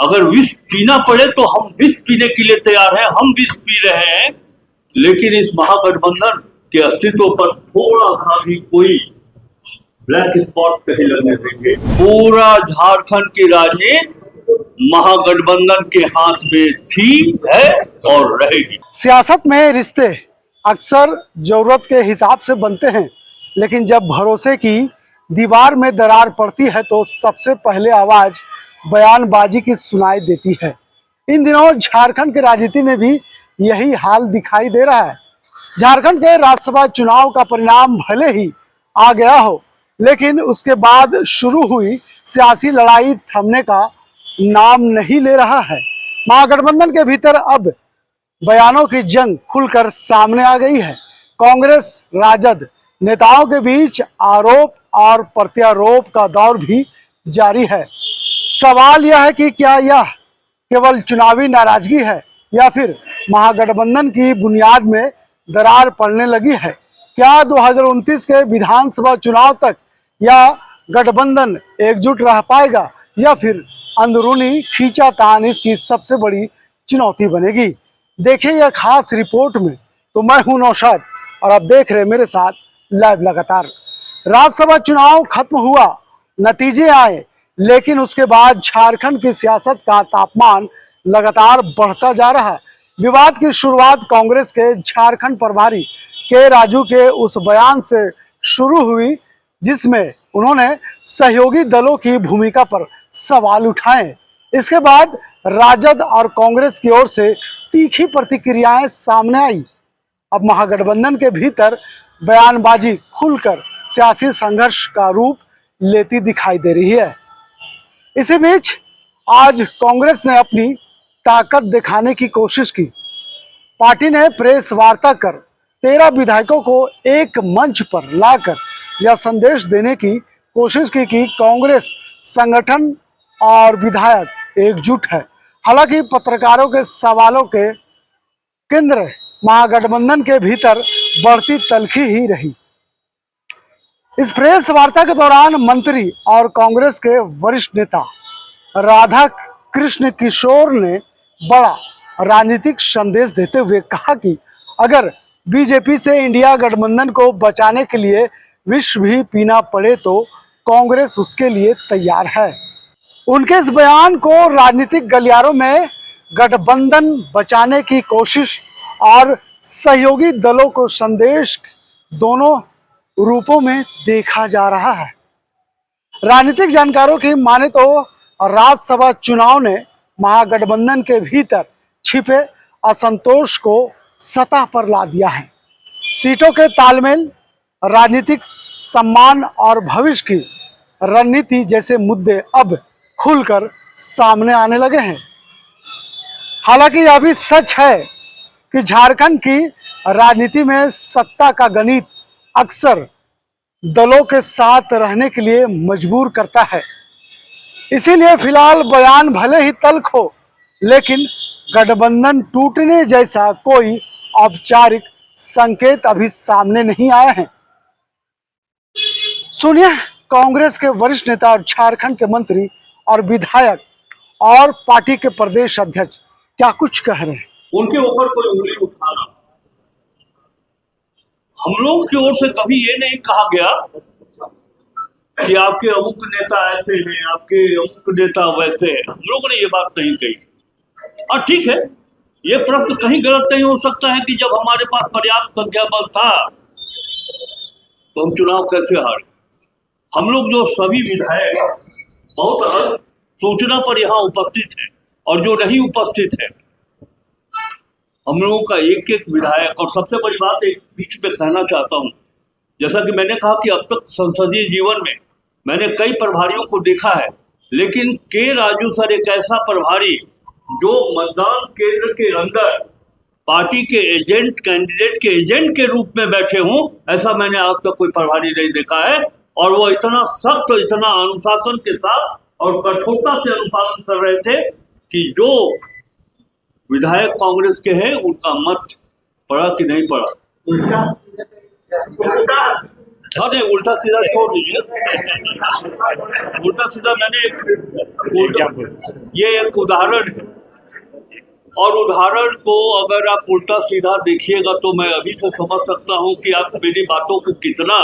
अगर विष पीना पड़े तो हम विष पीने के लिए तैयार हैं, हम विष पी रहे हैं, लेकिन इस महागठबंधन के अस्तित्व पर थोड़ा सा भी कोई ब्लैक स्पॉट नहीं लगने देंगे। पूरा झारखंड की राजनीति महागठबंधन के हाथ में थी, है और रहेगी। सियासत में रिश्ते अक्सर जरूरत के हिसाब से बनते हैं, लेकिन जब भरोसे की दीवार में दरार पड़ती है तो सबसे पहले आवाज बयानबाजी की सुनाई देती है। इन दिनों झारखंड की राजनीति में भी यही हाल दिखाई दे रहा है। झारखंड के राज्यसभा चुनाव का परिणाम भले ही आ गया हो, लेकिन उसके बाद शुरू हुई सियासी लड़ाई थमने का नाम नहीं ले रहा है। महागठबंधन के भीतर अब बयानों की जंग खुलकर सामने आ गई है। कांग्रेस राजद नेताओं के बीच आरोप और प्रत्यारोप का दौर भी जारी है। सवाल यह है कि क्या यह केवल चुनावी नाराजगी है या फिर महागठबंधन की बुनियाद में दरार पड़ने लगी है। क्या 2029 के विधानसभा चुनाव तक या गठबंधन एकजुट रह पाएगा या फिर अंदरूनी खींचातान इसकी सबसे बड़ी चुनौती बनेगी। देखिए यह खास रिपोर्ट में। तो मैं हूं नौशाद और आप देख रहे मेरे साथ लाइव लगातार। राज्यसभा चुनाव खत्म हुआ, नतीजे आए, लेकिन उसके बाद झारखंड की सियासत का तापमान लगातार बढ़ता जा रहा है। विवाद की शुरुआत कांग्रेस के झारखंड प्रभारी के राजू के उस बयान से शुरू हुई जिसमें उन्होंने सहयोगी दलों की भूमिका पर सवाल उठाए। इसके बाद राजद और कांग्रेस की ओर से तीखी प्रतिक्रियाएं सामने आई। अब महागठबंधन के भीतर बयानबाजी खुलकर सियासी संघर्ष का रूप लेती दिखाई दे रही है। इसी बीच आज कांग्रेस ने अपनी ताकत दिखाने की कोशिश की। पार्टी ने प्रेस वार्ता कर 13 विधायकों को एक मंच पर लाकर यह संदेश देने की कोशिश की कि कांग्रेस संगठन और विधायक एकजुट है। हालांकि पत्रकारों के सवालों के केंद्र महागठबंधन के भीतर बढ़ती तल्खी ही रही। इस प्रेस वार्ता के दौरान मंत्री और कांग्रेस के वरिष्ठ नेता राधा कृष्ण किशोर ने बड़ा राजनीतिक संदेश देते हुए कहा कि अगर बीजेपी से इंडिया गठबंधन को बचाने के लिए विष भी पीना पड़े तो कांग्रेस उसके लिए तैयार है। उनके इस बयान को राजनीतिक गलियारों में गठबंधन बचाने की कोशिश और सहयोगी दलों को संदेश दोनों रूपों में देखा जा रहा है। राजनीतिक जानकारों की माने तो राज्यसभा चुनाव ने महागठबंधन के भीतर छिपे असंतोष को सतह पर ला दिया है। सीटों के तालमेल, राजनीतिक सम्मान और भविष्य की रणनीति जैसे मुद्दे अब खुलकर सामने आने लगे हैं। हालांकि यह भी सच है कि झारखंड की राजनीति में सत्ता का गणित अक्सर दलों के साथ रहने के लिए मजबूर करता है। इसीलिए फिलहाल बयान भले ही तल्ख हो, लेकिन गठबंधन टूटने जैसा कोई औपचारिक संकेत अभी सामने नहीं आया है। सुनिए कांग्रेस के वरिष्ठ नेता और झारखंड के मंत्री और विधायक और पार्टी के प्रदेश अध्यक्ष क्या कुछ कह रहे हैं। उनके ऊपर कोई उंगली उठाना, हम लोग की ओर से कभी ये नहीं कहा गया कि आपके अमुक नेता ऐसे हैं, आपके अमुक नेता वैसे हैं। हम लोगों ने ये बात नहीं कही। और ठीक है, ये प्रश्न कहीं गलत नहीं हो सकता है कि जब हमारे पास पर्याप्त संख्या बल था तो हम चुनाव कैसे हारे। हम लोग जो सभी विधायक बहुत अलग सूचना पर यहाँ उपस्थित है और जो नहीं उपस्थित है, हम लोगों का एक एक विधायक। और सबसे बड़ी बात एक बीच में कहना चाहता हूँ, जैसा कि मैंने कहा कि अब तक संसदीय जीवन में मैंने कई प्रभारियों को देखा है, लेकिन के राजू सर एक ऐसा प्रभारी जो मतदान केंद्र के अंदर पार्टी के एजेंट, कैंडिडेट के एजेंट के रूप में बैठे हों, ऐसा मैंने आज तक कोई प्रभारी नहीं देखा है। और वो इतना सख्त, इतना अनुशासन के साथ और कठोरता से अनुपालन कर रहे थे कि जो विधायक कांग्रेस के हैं उनका मत पड़ा कि नहीं पड़ा। हाँ नहीं, उल्टा सीधा छोड़ दीजिए। उल्टा सीधा ये एक उदाहरण है, और उदाहरण को अगर आप उल्टा सीधा देखिएगा तो मैं अभी से समझ सकता हूँ कि आप मेरी बातों को कितना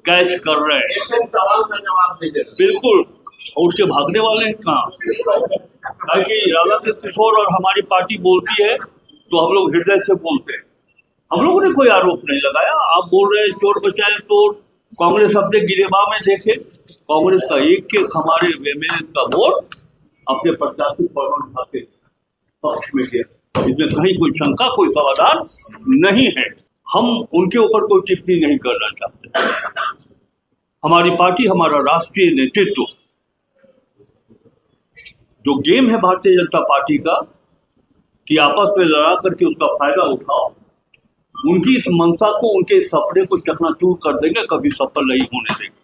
कैच कर रहे हैं। सवाल का जवाब दीजिए। बिल्कुल, और उसके भागने वाले हैं कहाँ? ताकि राधा किशोर और हमारी पार्टी बोलती है तो हम लोग हृदय से बोलते हैं। हम लोगों ने कोई आरोप नहीं लगाया। आप बोल रहे हैं चोर बचाए चोर, कांग्रेस अपने गिरेबा में देखे, कांग्रेस का एक हमारे एमएलए का वोट अपने प्रत्याशी परवन झा के पक्ष में गया। इसमें कहीं कोई शंका, कोई समाधान नहीं है। हम उनके ऊपर कोई टिप्पणी नहीं करना चाहते। हमारी पार्टी, हमारा राष्ट्रीय नेतृत्व, जो गेम है भारतीय जनता पार्टी का कि आपस में लड़ा करके उसका फायदा उठाओ, उनकी इस मंशा को, उनके इस सपने को चकनाचूर कर देंगे, कभी सफल नहीं होने देंगे।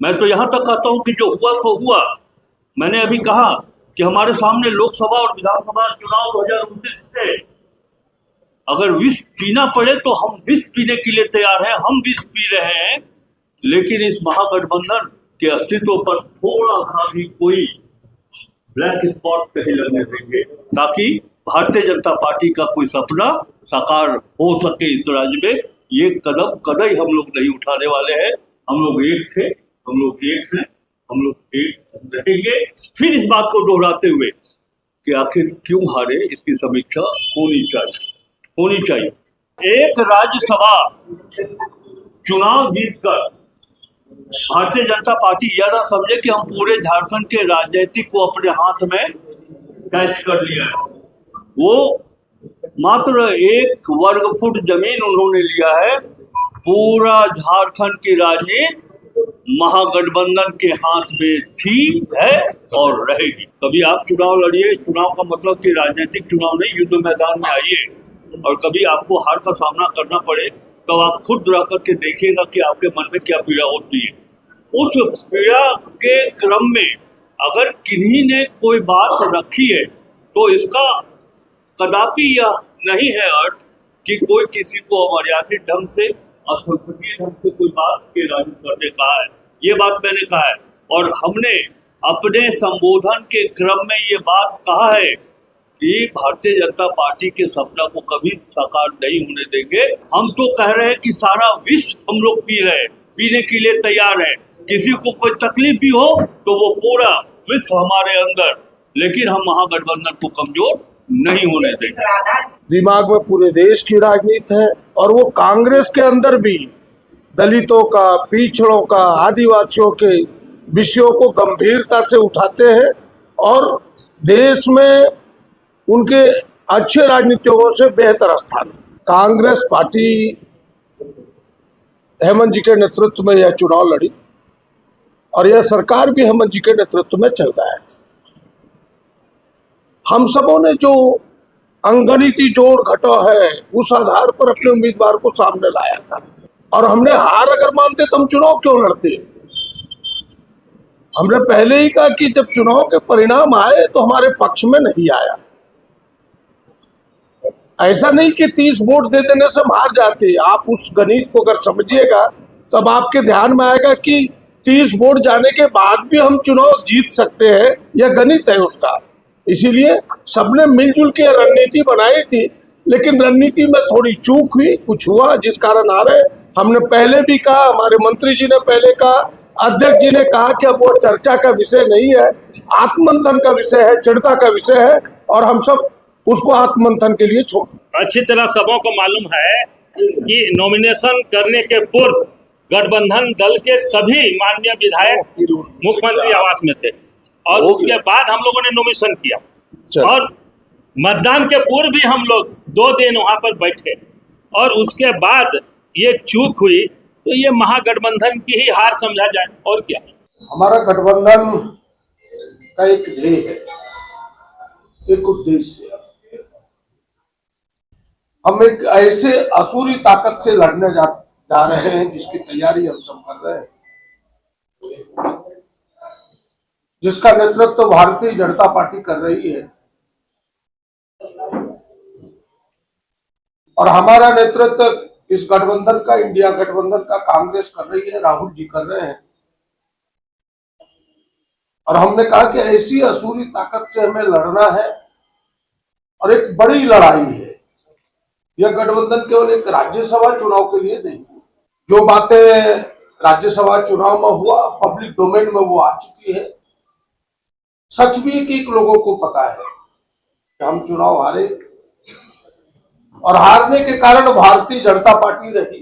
मैं तो यहां तक कहता हूं कि जो हुआ सो हुआ। मैंने अभी कहा कि हमारे सामने लोकसभा और विधानसभा चुनाव 2029 से अगर विष पीना पड़े तो हम विष पीने के लिए तैयार हैं। हम विष पी रहे हैं, लेकिन इस महागठबंधन के अस्तित्व पर थोड़ा सा भी कोई ब्लैक स्पॉट नहीं लगने देंगे, ताकि भारतीय जनता पार्टी का कोई सपना साकार हो सके इस राज्य में। ये कदम कदई हम लोग नहीं उठाने वाले हैं। हम लोग एक थे, हम लोग एक हैं, हम लोग एक रहेंगे। फिर इस बात को दोहराते हुए कि आखिर क्यों हारे, इसकी समीक्षा होनी चाहिए। एक राज्यसभा चुनाव जीतकर भारतीय जनता पार्टी यह ना समझे कि हम पूरे झारखंड के राजनीतिक को अपने हाथ में कैच कर लिया है। वो मात्र 1 वर्ग फुट जमीन उन्होंने लिया है। पूरा झारखंड की राजनीति महागठबंधन के हाथ में थी, है और रहेगी। कभी आप चुनाव लड़िए, चुनाव का मतलब कि राजनीतिक चुनाव नहीं, युद्ध मैदान में आइए, और कभी आपको हार का सामना करना पड़े तो आप खुद रह करके देखिएगा कि आपके मन में क्या पीड़ा होती है। उस पीड़ा के क्रम में अगर किन्हीं ने कोई बात रखी है तो इसका कदापि यह नहीं है अर्थ कि कोई किसी को अमर्यादित ढंग से, असंसदीय ढंग से कोई बात के राजनीति करने कहा है। ये बात मैंने कहा है, और हमने अपने संबोधन के क्रम में ये बात कहा है कि भारतीय जनता पार्टी के सपना को कभी साकार नहीं होने देंगे। हम तो कह रहे हैं कि सारा विश्व हम लोग पी रहे हैं, पीने के लिए तैयार है। किसी को कोई तकलीफ भी हो तो वो पूरा विश्व हमारे अंदर, लेकिन हम महागठबंधन को कमजोर नहीं होने देंगे। दिमाग में पूरे देश की राजनीति है, और वो कांग्रेस के अंदर भी दलितों का, पिछड़ों का, आदिवासियों के विषयों को गंभीरता से उठाते हैं, और देश में उनके अच्छे राजनीतिकों से बेहतर स्थान है। कांग्रेस पार्टी हेमंत जी के नेतृत्व में यह चुनाव लड़ी, और यह सरकार भी हेमंत जी के नेतृत्व में चल रहा है। हम सबों ने जो अंगनीति जोड़ घटा है, उस आधार पर अपने उम्मीदवार को सामने लाया था, और हमने हार अगर मानते तो हम चुनाव क्यों लड़ते। हमने पहले ही कहा कि जब चुनाव के परिणाम आए तो हमारे पक्ष में नहीं आया। ऐसा नहीं कि 30 वोट दे देने से हम हार जाते। आप उस गणित को अगर समझिएगा तब आपके ध्यान में आएगा कि 30 वोट जाने के बाद भी हम चुनाव जीत सकते हैं। यह गणित है उसका। इसीलिए सबने मिलजुल के रणनीति बनाई थी, लेकिन रणनीति में थोड़ी चूक हुई, कुछ हुआ जिस कारण आ रहे। हमने पहले भी कहा, हमारे मंत्री जी ने पहले कहा, अध्यक्ष जी ने कहा कि अब वो चर्चा का विषय नहीं है, आत्ममंथन का विषय है, चर्चा का विषय है, और हम सब उसको आत्ममंथन के लिए छोड़। अच्छी तरह सबों को मालूम है कि नॉमिनेशन करने के पूर्व गठबंधन दल के सभी माननीय विधायक मुख्यमंत्री आवास में थे, और उसके बाद हम लोगों ने नॉमिनेशन किया, और मतदान के पूर्व भी हम लोग 2 दिन वहां पर बैठे, और उसके बाद ये चूक हुई तो ये महागठबंधन की ही हार समझा जाए, और क्या। हमारा गठबंधन का एक ध्येय है, एक उद्देश्य है। हम एक ऐसे असुरी ताकत से लड़ने जा रहे हैं जिसकी तैयारी हम सब कर रहे हैं, जिसका नेतृत्व भारतीय जनता पार्टी कर रही है, और हमारा नेतृत्व इस गठबंधन का, इंडिया गठबंधन का कांग्रेस कर रही है, राहुल जी कर रहे हैं। और हमने कहा कि ऐसी असुरी ताकत से हमें लड़ना है और एक बड़ी लड़ाई है। यह गठबंधन केवल एक राज्यसभा चुनाव के लिए नहीं, जो बातें राज्यसभा चुनाव में हुआ पब्लिक डोमेन में वो आ चुकी है। सच भी है कि लोगों को पता है कि हम चुनाव हारे और हारने के कारण भारतीय जनता पार्टी रही।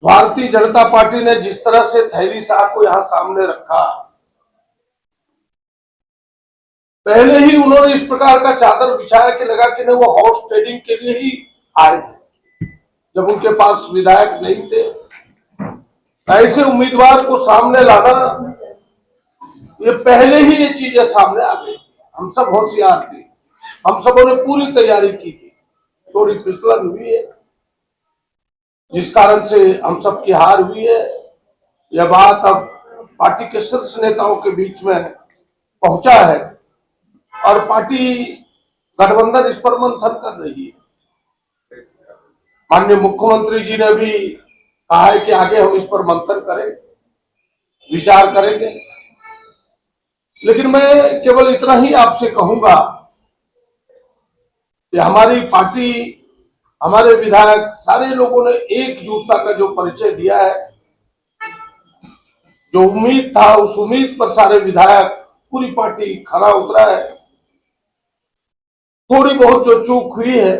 भारतीय जनता पार्टी ने जिस तरह से थैली साहब को यहां सामने रखा, पहले ही उन्होंने इस प्रकार का चादर बिछाया कि लगा कि नहीं वो हॉर्स ट्रेडिंग के लिए ही आए हैं। जब उनके पास विधायक नहीं थे, ऐसे उम्मीदवार को सामने लाना, ये पहले ही ये चीजें सामने आ गई। हम सब होशियार थे, हम सबों ने पूरी तैयारी की थी। थोड़ी फिसलन हुई है जिस कारण से हम सब की हार हुई है। यह बात अब पार्टी के शीर्ष नेताओं के बीच में पहुंचा है और पार्टी गठबंधन इस पर मंथन कर रही है। माननीय मुख्यमंत्री जी ने भी कहा है कि आगे हम इस पर मंथन करें, विचार करेंगे। लेकिन मैं केवल इतना ही आपसे कहूंगा कि हमारी पार्टी, हमारे विधायक, सारे लोगों ने एकजुटता का जो परिचय दिया है, जो उम्मीद था उस उम्मीद पर सारे विधायक, पूरी पार्टी खरा उतरा है। थोड़ी बहुत जो चूक हुई है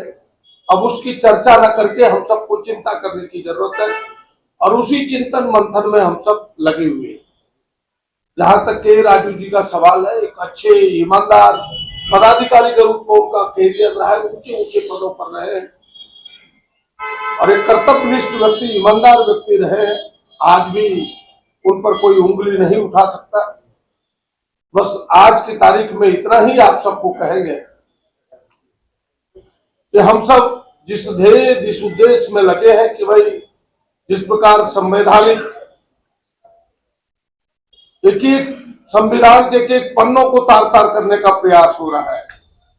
अब उसकी चर्चा न करके हम सबको चिंता करने की जरूरत है और उसी चिंतन मंथन में हम सब लगे हुए हैं। जहां तक के राजू जी का सवाल है, एक अच्छे ईमानदार पदाधिकारी के रूप में उनका कैरियर रहा है, ऊंचे ऊंचे पदों पर रहे और एक कर्तव्यनिष्ठ व्यक्ति, ईमानदार व्यक्ति रहे। आज भी उन पर कोई उंगली नहीं उठा सकता। बस आज की तारीख में इतना ही आप सबको कहेंगे कि हम सब जिस ध्येय, जिस उद्देश्य में लगे हैं कि भाई जिस प्रकार संवैधानिक एक संविधान के एक पन्नों को तार तार करने का प्रयास हो रहा है,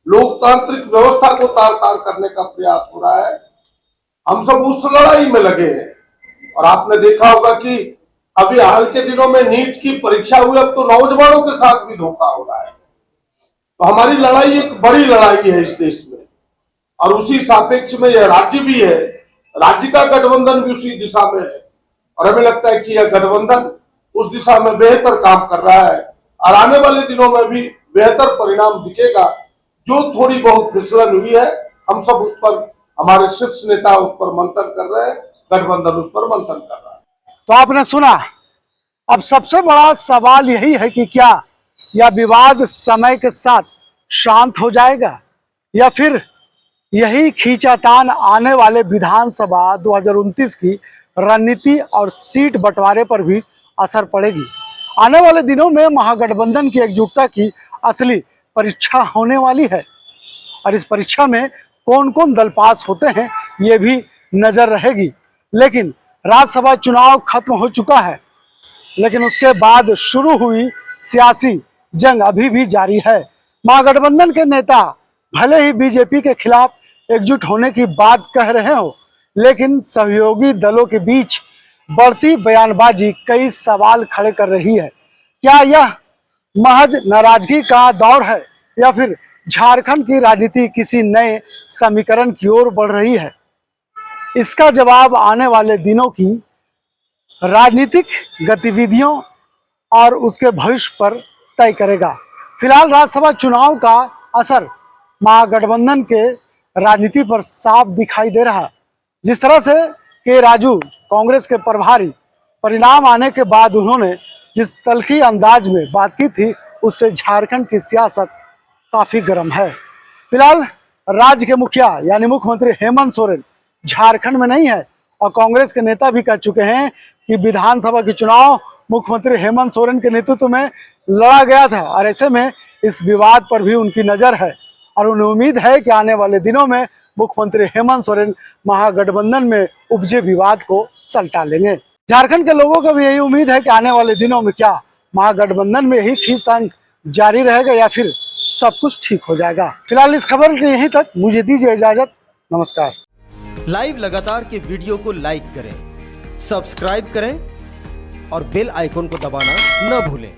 लोकतांत्रिक व्यवस्था को तार तार करने का प्रयास हो रहा है, हम सब उस लड़ाई में लगे हैं। और आपने देखा होगा कि अभी हाल के दिनों में नीट की परीक्षा हुई, अब तो नौजवानों के साथ भी धोखा हो रहा है। तो हमारी लड़ाई एक बड़ी लड़ाई है इस देश में और उसी सापेक्ष में यह राज्य भी है, राज्य का गठबंधन भी उसी दिशा में है और हमें लगता है कि यह गठबंधन उस दिशा में बेहतर काम कर रहा है और आने वाले दिनों में भी बेहतर परिणाम दिखेगा। जो थोड़ी बहुत फिसलन हुई है, हम सब उस पर, हमारे शीर्ष नेता उस पर मंथन कर रहे हैं, गठबंधन उस पर मंथन कर रहा है। तो आपने सुना। अब सबसे बड़ा सवाल यही है कि क्या यह विवाद समय के साथ शांत हो जाएगा या फिर यही खींचातान आने वाले विधानसभा 2029 की रणनीति और सीट बंटवारे पर भी असर पड़ेगी। आने वाले दिनों में महागठबंधन की एकजुटता की असली परीक्षा होने वाली है और इस परीक्षा में कौन कौन दल पास होते हैं ये भी नजर रहेगी। लेकिन राज्यसभा चुनाव खत्म हो चुका है, लेकिन उसके बाद शुरू हुई सियासी जंग अभी भी जारी है। महागठबंधन के नेता भले ही बीजेपी के खिलाफ एकजुट होने की बात कह रहे हो, लेकिन सहयोगी दलों के बीच बढ़ती बयानबाजी कई सवाल खड़े कर रही है। क्या यह महज नाराजगी का दौर है या फिर झारखंड की राजनीति किसी नए समीकरण की ओर बढ़ रही है? इसका जवाब आने वाले दिनों की राजनीतिक गतिविधियों और उसके भविष्य पर तय करेगा। फिलहाल राज्यसभा चुनाव का असर महागठबंधन के राजनीति पर साफ दिखाई दे रहा। जिस तरह से के राजू कांग्रेस के प्रभारी, परिणाम आने के बाद उन्होंने जिस तल्खी अंदाज में बात की थी, उससे झारखंड की सियासत काफी गर्म है। फिलहाल राज्य के मुखिया यानी मुख्यमंत्री हेमंत सोरेन झारखंड में नहीं है और कांग्रेस के नेता भी कह चुके हैं कि विधानसभा के चुनाव मुख्यमंत्री हेमंत सोरेन के नेतृत्व में लड़ा गया था और ऐसे में इस विवाद पर भी उनकी नजर है और उन्हें उम्मीद है कि आने वाले दिनों में मुख्यमंत्री हेमंत सोरेन महागठबंधन में उपजे विवाद को सलटा लेंगे। झारखंड के लोगों को भी यही उम्मीद है कि आने वाले दिनों में क्या महागठबंधन में ही खींचतान जारी रहेगा या फिर सब कुछ ठीक हो जाएगा। फिलहाल इस खबर के यहीं तक, मुझे दीजिए इजाजत। नमस्कार। लाइव लगातार के वीडियो को लाइक करें, सब्सक्राइब करें और बेल आइकन को दबाना न भूलें।